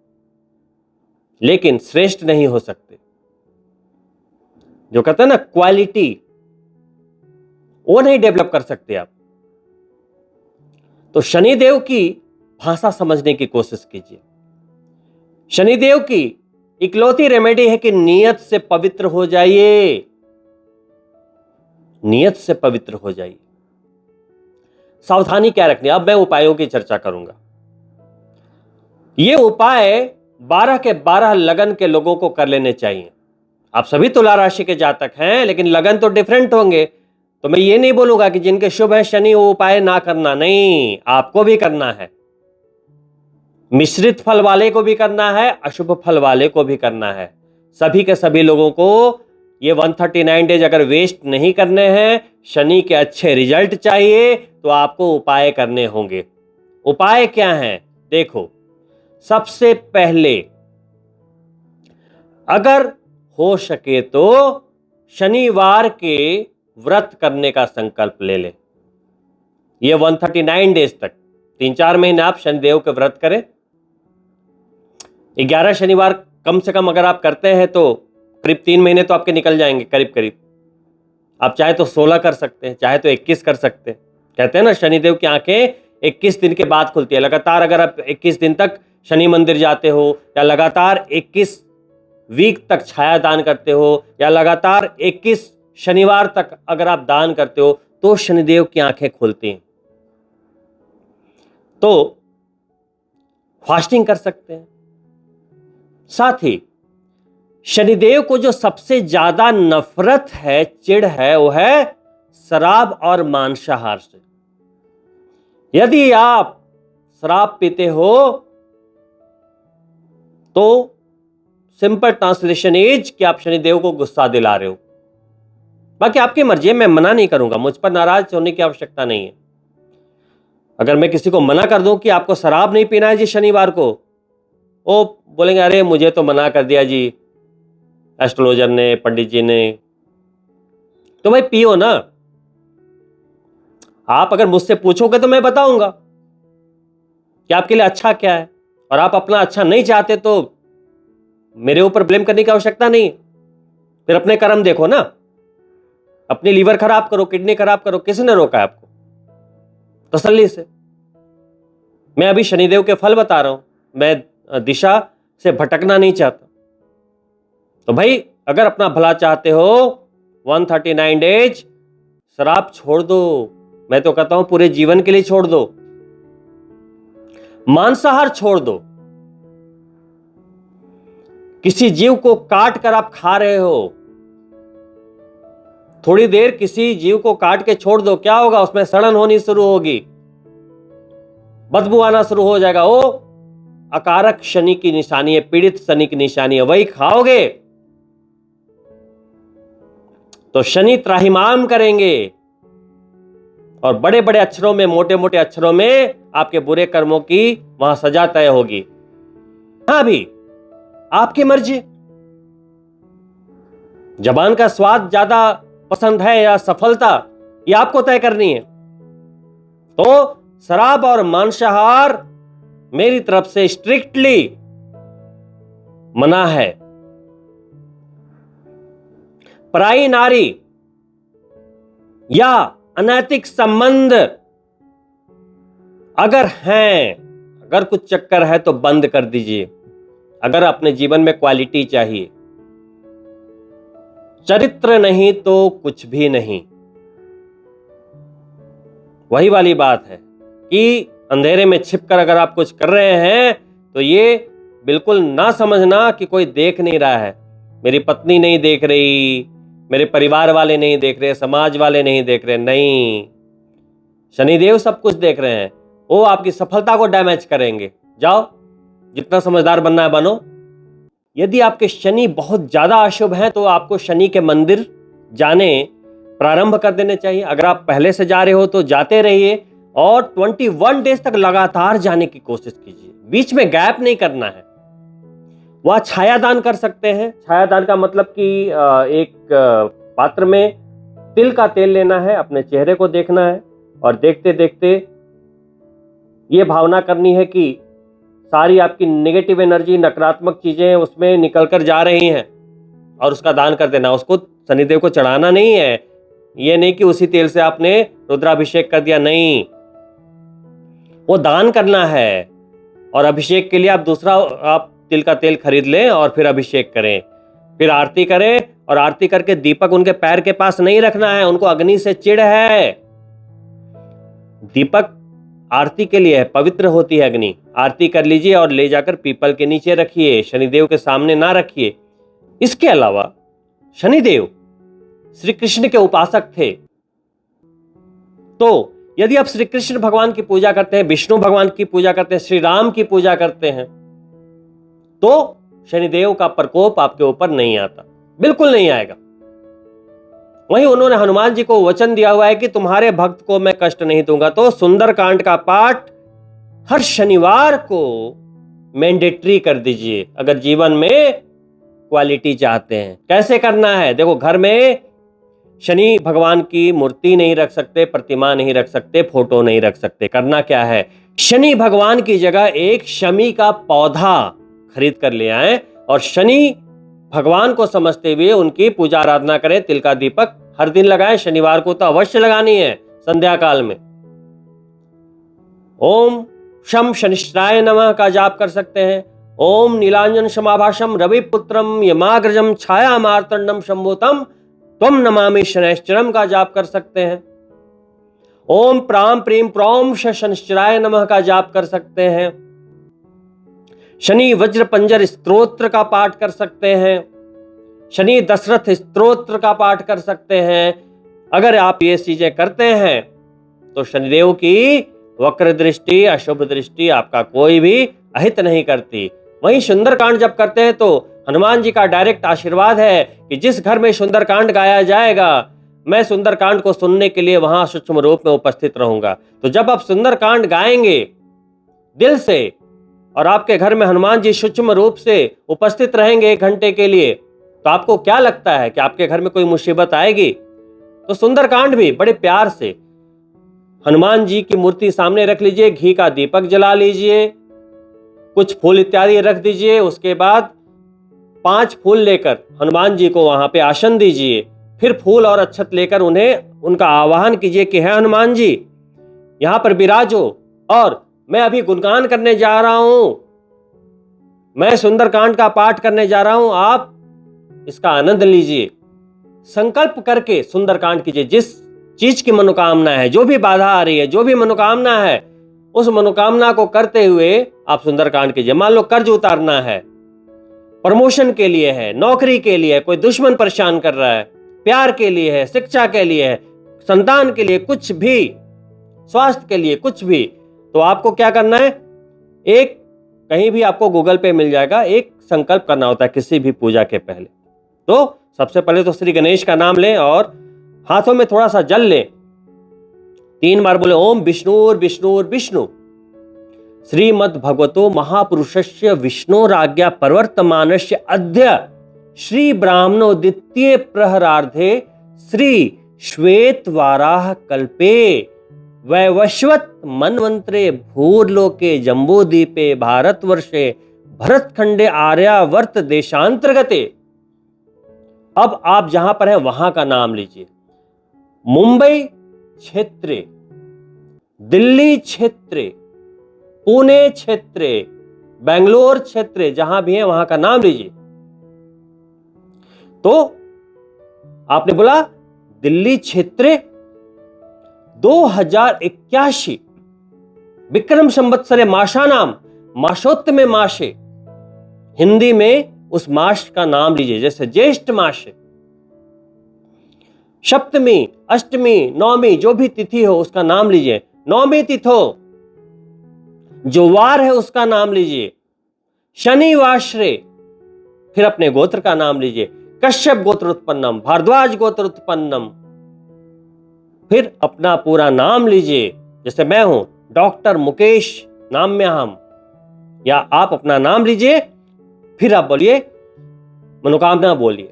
लेकिन श्रेष्ठ नहीं हो सकते। जो कहते हैं ना क्वालिटी, वो नहीं डेवलप कर सकते आप। तो शनिदेव की भाषा समझने की कोशिश कीजिए। शनिदेव की इकलौती रेमेडी है कि नियत से पवित्र हो जाइए, नियत से पवित्र हो जाइए। सावधानी क्या रखनी है? अब मैं उपायों की चर्चा करूंगा। ये उपाय 12 के 12 लगन के लोगों को कर लेने चाहिए। आप सभी तुला राशि के जातक हैं, लेकिन लगन तो डिफरेंट होंगे। तो मैं ये नहीं बोलूंगा कि जिनके शुभ है शनि वो उपाय ना करना, नहीं, आपको भी करना है। मिश्रित फल वाले को भी करना है, अशुभ फल वाले को भी करना है। सभी के सभी लोगों को ये 139 डेज अगर वेस्ट नहीं करने हैं, शनि के अच्छे रिजल्ट चाहिए, तो आपको उपाय करने होंगे। उपाय क्या हैं? देखो, सबसे पहले अगर हो सके तो शनिवार के व्रत करने का संकल्प ले ले। ये 139 डेज तक 3-4 महीने आप शनिदेव के व्रत करें। 11 शनिवार कम से कम अगर आप करते हैं तो करीब 3 महीने तो आपके निकल जाएंगे करीब करीब। आप चाहे तो 16 कर सकते हैं, चाहे तो 21 कर सकते हैं। कहते हैं ना शनिदेव की आंखें 21 दिन के बाद खुलती है। लगातार अगर आप 21 दिन तक शनि मंदिर जाते हो, या लगातार 21 वीक तक छाया दान करते हो, या लगातार 21 शनिवार तक अगर आप दान करते हो, तो शनिदेव की आंखें खुलती हैं। तो फास्टिंग कर सकते हैं। साथ ही शनिदेव को जो सबसे ज्यादा नफरत है, चिढ़ है, वो है शराब और मांसाहार से। यदि आप शराब पीते हो तो सिंपल ट्रांसलेशन इज कि आप शनिदेव को गुस्सा दिला रहे हो। बाकी आपकी मर्जी है, मैं मना नहीं करूंगा, मुझ पर नाराज होने की आवश्यकता नहीं है। अगर मैं किसी को मना कर दूं कि आपको शराब नहीं पीना है जी शनिवार को, वो बोलेंगे अरे मुझे तो मना कर दिया जी एस्ट्रोलॉजर ने, पंडित जी ने। तो भाई पियो ना। आप अगर मुझसे पूछोगे तो मैं बताऊंगा कि आपके लिए अच्छा क्या है, और आप अपना अच्छा नहीं चाहते तो मेरे ऊपर ब्लेम करने की आवश्यकता नहीं। फिर अपने कर्म देखो ना, अपनी लीवर खराब करो, किडनी खराब करो, किसने रोका है आपको? तसल्ली से। मैं अभी शनिदेव के फल बता रहा हूं, मैं दिशा से भटकना नहीं चाहता। तो भाई अगर अपना भला चाहते हो 139 डेज शराब छोड़ दो। मैं तो कहता हूं पूरे जीवन के लिए छोड़ दो। मांसाहार छोड़ दो। किसी जीव को काट कर आप खा रहे हो, थोड़ी देर किसी जीव को काट के छोड़ दो, क्या होगा? उसमें सड़न होनी शुरू होगी। बदबू आना शुरू हो जाएगा। वो अकारक शनि की निशानी है, पीड़ित शनि की निशानी है। वही खाओगे तो शनि त्राहिमाम करेंगे और बड़े बड़े अक्षरों में, मोटे मोटे अक्षरों में आपके बुरे कर्मों की वहां सजा तय होगी। यहां भी आपकी मर्जी, जबान का स्वाद ज्यादा पसंद है या सफलता, ये आपको तय करनी है। तो शराब और मांसाहार मेरी तरफ से स्ट्रिक्टली मना है। पराई नारी या अनैतिक संबंध अगर हैं, अगर कुछ चक्कर है तो बंद कर दीजिए। अगर अपने जीवन में क्वालिटी चाहिए, चरित्र नहीं तो कुछ भी नहीं। वही वाली बात है कि अंधेरे में छिपकर अगर आप कुछ कर रहे हैं तो ये बिल्कुल ना समझना कि कोई देख नहीं रहा है। मेरी पत्नी नहीं देख रही, मेरे परिवार वाले नहीं देख रहे, समाज वाले नहीं देख रहे। नहीं, शनिदेव सब कुछ देख रहे हैं। वो आपकी सफलता को डैमेज करेंगे। जाओ, जितना समझदार बनना है बनो। यदि आपके शनि बहुत ज्यादा अशुभ हैं तो आपको शनि के मंदिर जाने प्रारंभ कर देने चाहिए। अगर आप पहले से जा रहे हो तो जाते रहिए और 21 डेज तक लगातार जाने की कोशिश कीजिए। बीच में गैप नहीं करना है। वह छायादान कर सकते हैं। छायादान का मतलब कि एक पात्र में तिल का तेल लेना है, अपने चेहरे को देखना है और देखते देखते ये भावना करनी है कि सारी आपकी नेगेटिव एनर्जी, नकारात्मक चीजें उसमें निकलकर जा रही हैं और उसका दान कर देना। उसको शनिदेव को चढ़ाना नहीं है। ये नहीं कि उसी तेल से आपने रुद्राभिषेक कर दिया, नहीं, वो दान करना है। और अभिषेक के लिए आप तिल का तेल खरीद लें और फिर अभिषेक करें, फिर आरती करें। और आरती करके दीपक उनके पैर के पास नहीं रखना है, उनको अग्नि से चिढ़ है। दीपक आरती के लिए है, पवित्र होती है अग्नि। आरती कर लीजिए और ले जाकर पीपल के नीचे रखिए, शनिदेव के सामने ना रखिए। इसके अलावा शनिदेव श्री कृष्ण के उपासक थे, तो यदि आप श्री कृष्ण भगवान की पूजा करते हैं, विष्णु भगवान की पूजा करते हैं, श्री राम की पूजा करते हैं, तो शनिदेव का प्रकोप आपके ऊपर नहीं आता, बिल्कुल नहीं आएगा। वहीं उन्होंने हनुमान जी को वचन दिया हुआ है कि तुम्हारे भक्त को मैं कष्ट नहीं दूंगा। तो सुंदरकांड का पाठ हर शनिवार को मैंडेटरी कर दीजिए अगर जीवन में क्वालिटी चाहते हैं। कैसे करना है? देखो, घर में शनि भगवान की मूर्ति नहीं रख सकते, प्रतिमा नहीं रख सकते, फोटो नहीं रख सकते। करना क्या है? शनि भगवान की जगह एक शमी का पौधा खरीद कर ले आए और शनि भगवान को समझते हुए उनकी पूजा आराधना करें। तिल का दीपक हर दिन लगाएं, शनिवार को तो अवश्य लगानी है संध्या काल में। ओम शम शनिश्चराय नमः का जाप कर सकते हैं। ओम नीलांजन समाभाषम रविपुत्रम यमाग्रजम छाया मार्तंडम शंभुतम त्वम नमामि शनैश्चरम का जाप कर सकते हैं। ओम प्राम प्रीम प्रोम शनिश्चराय नमः का जाप कर सकते हैं। शनि वज्र पंजर स्तोत्र का पाठ कर सकते हैं। शनि दशरथ स्तोत्र का पाठ कर सकते हैं। अगर आप ये चीजें करते हैं तो शनिदेव की वक्र दृष्टि, अशुभ दृष्टि आपका कोई भी अहित नहीं करती। वहीं सुंदरकांड जब करते हैं तो हनुमान जी का डायरेक्ट आशीर्वाद है कि जिस घर में सुंदरकांड गाया जाएगा, मैं सुंदरकांड को सुनने के लिए वहां सूक्ष्म रूप में उपस्थित रहूंगा। तो जब आप सुंदरकांड गाएंगे दिल से और आपके घर में हनुमान जी सूक्ष्म रूप से उपस्थित रहेंगे 1 घंटे के लिए, तो आपको क्या लगता है कि आपके घर में कोई मुसीबत आएगी? तो सुंदरकांड भी बड़े प्यार से हनुमान जी की मूर्ति सामने रख लीजिए, घी का दीपक जला लीजिए, कुछ फूल इत्यादि रख दीजिए। उसके बाद 5 फूल लेकर हनुमान जी को वहां पे आसन दीजिए। फिर फूल और अक्षत लेकर उनका आवाहन कीजिए कि है हनुमान जी, यहां पर विराजो और मैं अभी गुणगान करने जा रहा हूं, मैं सुंदरकांड का पाठ करने जा रहा हूं, आप इसका आनंद लीजिए। संकल्प करके सुंदरकांड कीजिए। जिस चीज की मनोकामना है, जो भी बाधा आ रही है, जो भी मनोकामना है, उस मनोकामना को करते हुए आप सुंदरकांड कीजिए। मान लो कर्ज उतारना है, प्रमोशन के लिए है, नौकरी के लिए है, कोई दुश्मन परेशान कर रहा है, प्यार के लिए है, शिक्षा के लिए है, संतान के लिए, कुछ भी, स्वास्थ्य के लिए, कुछ भी, तो आपको क्या करना है, एक कहीं भी आपको गूगल पे मिल जाएगा, एक संकल्प करना होता है किसी भी पूजा के पहले। तो सबसे पहले तो श्री गणेश का नाम लें और हाथों में थोड़ा सा जल लें, 3 बार बोले ओम विष्णुर विष्णुर विष्णु श्रीमद् भगवतो महापुरुषस्य विष्णोराज्ञा प्रवर्तमानस्य अद्य श्री ब्राह्मणो द्वितीय प्रहरार्धे श्री श्वेत वाराह कल्पे वैवस्वत मन्वंतरे भूर्लोके जम्बूद्वीपे भारतवर्षे भरतखंडे आर्यावर्त देशांतर्गते। अब आप जहां पर हैं वहां का नाम लीजिए। मुंबई क्षेत्रे, दिल्ली क्षेत्रे, पुणे क्षेत्रे, बेंगलोर क्षेत्रे, जहां भी है वहां का नाम लीजिए। तो आपने बोला दिल्ली क्षेत्रे 2081 विक्रम संवत्सरे माशानाम मासोत्तमे मासे, हिंदी में उस मास का नाम लीजिए, जैसे ज्येष्ठ मास है, सप्तमी, अष्टमी, नवमी, जो भी तिथि हो उसका नाम लीजिए। नवमी तिथि हो, जो वार है उसका नाम लीजिए। शनिवाश्रे, फिर अपने गोत्र का नाम लीजिए। कश्यप गोत्र उत्पन्नम, भारद्वाज गोत्र उत्पन्नम, फिर अपना पूरा नाम लीजिए। जैसे मैं हूं डॉक्टर मुकेश नाम्याहम, या आप अपना नाम लीजिए, फिर आप बोलिए मनोकामना, बोलिए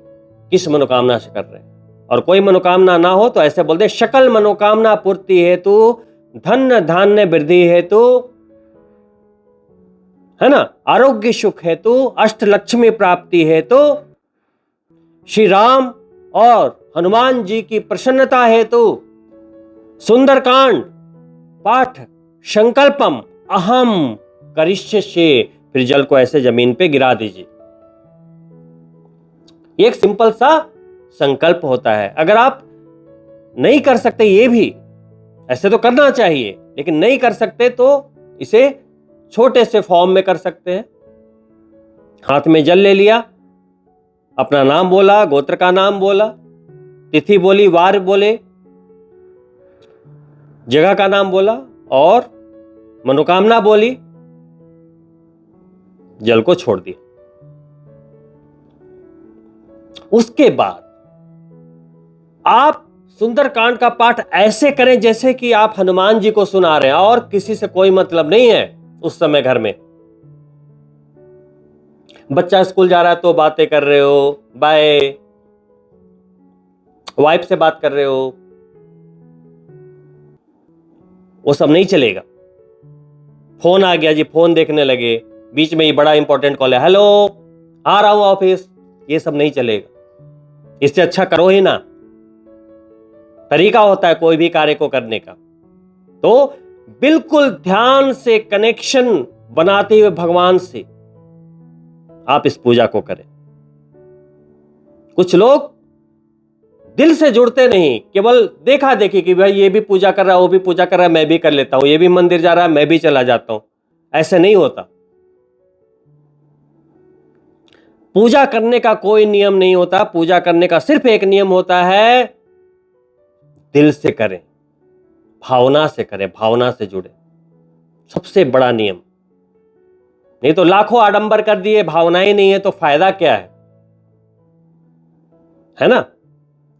किस मनोकामना से कर रहे हैं। और कोई मनोकामना ना हो तो ऐसे बोल दे सकल मनोकामना पूर्ति हेतु, धन धान्य वृद्धि हेतु, है ना, आरोग्य सुख हेतु, अष्ट लक्ष्मी प्राप्ति हेतु, श्री राम और हनुमान जी की प्रसन्नता हेतु सुंदरकांड पाठ संकल्पम अहम करिष्ये। फिर जल को ऐसे जमीन पे गिरा दीजिए। एक सिंपल सा संकल्प होता है। अगर आप नहीं कर सकते, ये भी ऐसे तो करना चाहिए, लेकिन नहीं कर सकते तो इसे छोटे से फॉर्म में कर सकते हैं। हाथ में जल ले लिया, अपना नाम बोला, गोत्र का नाम बोला, तिथि बोली, वार बोले, जगह का नाम बोला और मनोकामना बोली, जल को छोड़ दिया। उसके बाद आप सुंदरकांड का पाठ ऐसे करें जैसे कि आप हनुमान जी को सुना रहे हैं और किसी से कोई मतलब नहीं है उस समय। घर में बच्चा स्कूल जा रहा है तो बातें कर रहे हो, बाय, वाइफ से बात कर रहे हो, वो सब नहीं चलेगा। फोन आ गया जी, फोन देखने लगे, बीच में ये बड़ा इंपॉर्टेंट कॉल है, हेलो आ रहा हूं ऑफिस, ये सब नहीं चलेगा। इससे अच्छा करो ही ना। तरीका होता है कोई भी कार्य को करने का। तो बिल्कुल ध्यान से कनेक्शन बनाते हुए भगवान से आप इस पूजा को करें। कुछ लोग दिल से जुड़ते नहीं, केवल देखा देखी कि भाई ये भी पूजा कर रहा है, वो भी पूजा कर रहा है, मैं भी कर लेता हूं, ये भी मंदिर जा रहा है, मैं भी चला जाता हूं। ऐसे नहीं होता। पूजा करने का कोई नियम नहीं होता। पूजा करने का सिर्फ एक नियम होता है, दिल से करें, भावना से करें, भावना से जुड़े, सबसे बड़ा नियम। नहीं तो लाखों आडंबर कर दिए, भावना ही नहीं है तो फायदा क्या है ना।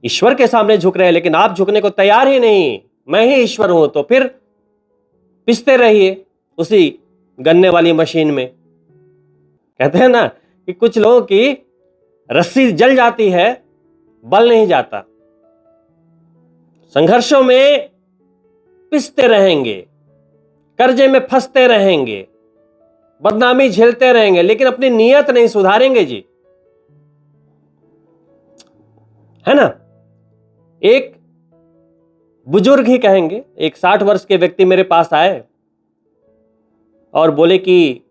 ईश्वर के सामने झुक रहे हैं लेकिन आप झुकने को तैयार ही नहीं, मैं ही ईश्वर हूं, तो फिर पिसते रहिए उसी गन्ने वाली मशीन में। कहते हैं ना कि कुछ लोगों की रस्सी जल जाती है, बल नहीं जाता। संघर्षों में पिसते रहेंगे, कर्जे में फंसते रहेंगे, बदनामी झेलते रहेंगे, लेकिन अपनी नीयत नहीं सुधारेंगे जी, है ना। एक बुजुर्ग ही कहेंगे, एक 60 वर्ष के व्यक्ति मेरे पास आए और बोले कि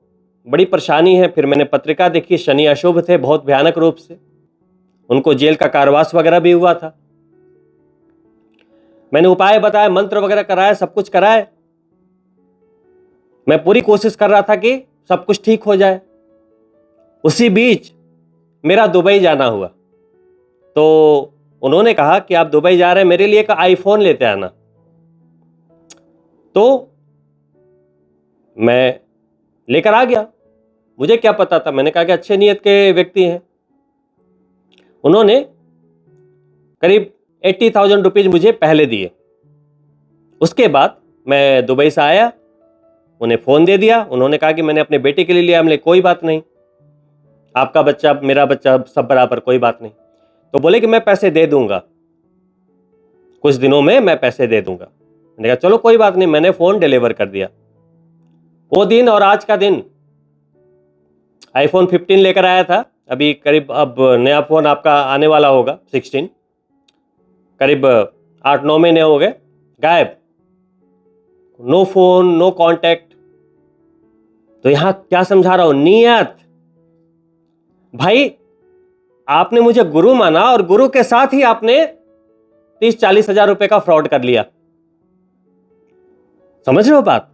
बड़ी परेशानी है। फिर मैंने पत्रिका देखी, शनि अशुभ थे बहुत भयानक रूप से, उनको जेल का कारावास वगैरह भी हुआ था। मैंने उपाय बताया, मंत्र वगैरह कराया, सब कुछ कराया। मैं पूरी कोशिश कर रहा था कि सब कुछ ठीक हो जाए। उसी बीच मेरा दुबई जाना हुआ, तो उन्होंने कहा कि आप दुबई जा रहे हैं, मेरे लिए एक आईफोन लेते आना। तो मैं लेकर आ गया। मुझे क्या पता था, मैंने कहा कि अच्छे नीयत के व्यक्ति हैं। उन्होंने करीब 80,000 रुपीज मुझे पहले दिए। उसके बाद मैं दुबई से आया, उन्हें फ़ोन दे दिया। उन्होंने कहा कि मैंने अपने बेटे के लिए लिया। हमने कोई बात नहीं, आपका बच्चा मेरा बच्चा सब बराबर, कोई बात नहीं। तो बोले कि मैं पैसे दे दूंगा, कुछ दिनों में मैं पैसे दे दूंगा। मैंने कहा चलो कोई बात नहीं। मैंने फ़ोन डिलीवर कर दिया। वो दिन और आज का दिन, आईफोन 15 लेकर आया था। अभी करीब अब नया फ़ोन आपका आने वाला होगा 16, करीब 8-9 महीने हो गए, गायब, नो फ़ोन, नो कांटेक्ट। तो यहां क्या समझा रहा हूं? नियत। भाई आपने मुझे गुरु माना और गुरु के साथ ही आपने 30-40 हजार रुपए का फ्रॉड कर लिया। समझ रहे हो बात?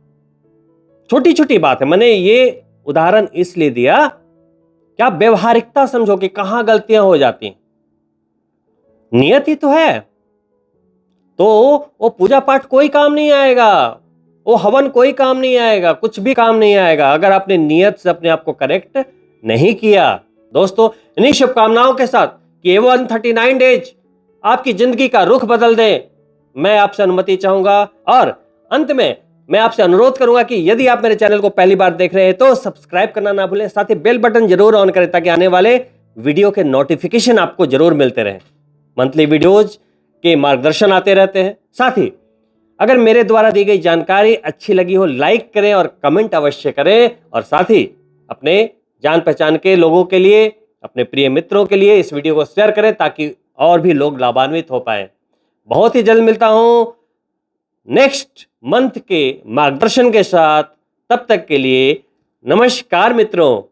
छोटी छोटी बात है। मैंने ये उदाहरण इसलिए दिया कि आप व्यवहारिकता समझो कि कहां गलतियां हो जाती हैं। नियत ही तो है। तो वो पूजा पाठ कोई काम नहीं आएगा, वो हवन कोई काम नहीं आएगा, कुछ भी काम नहीं आएगा अगर आपने नियत से अपने आप को करेक्ट नहीं किया। दोस्तों, इन्हीं शुभकामनाओं के साथ कि ये 139 डेज आपकी जिंदगी का रुख बदल दे, मैं आपसे अनुमति चाहूंगा। और अंत में मैं आपसे अनुरोध करूंगा कि यदि आप मेरे चैनल को पहली बार देख रहे हैं तो सब्सक्राइब करना ना भूलें, साथ ही बेल बटन जरूर ऑन करें ताकि आने वाले वीडियो के नोटिफिकेशन आपको जरूर मिलते रहें। मंथली वीडियोज के मार्गदर्शन आते रहते हैं। साथ ही अगर मेरे द्वारा दी गई जानकारी अच्छी लगी हो, लाइक करें और कमेंट अवश्य करें। और साथ ही अपने जान पहचान के लोगों के लिए, अपने प्रिय मित्रों के लिए इस वीडियो को शेयर करें ताकि और भी लोग लाभान्वित हो पाए। बहुत ही जल्द मिलता हूं नेक्स्ट मंथ के मार्गदर्शन के साथ। तब तक के लिए नमस्कार मित्रों।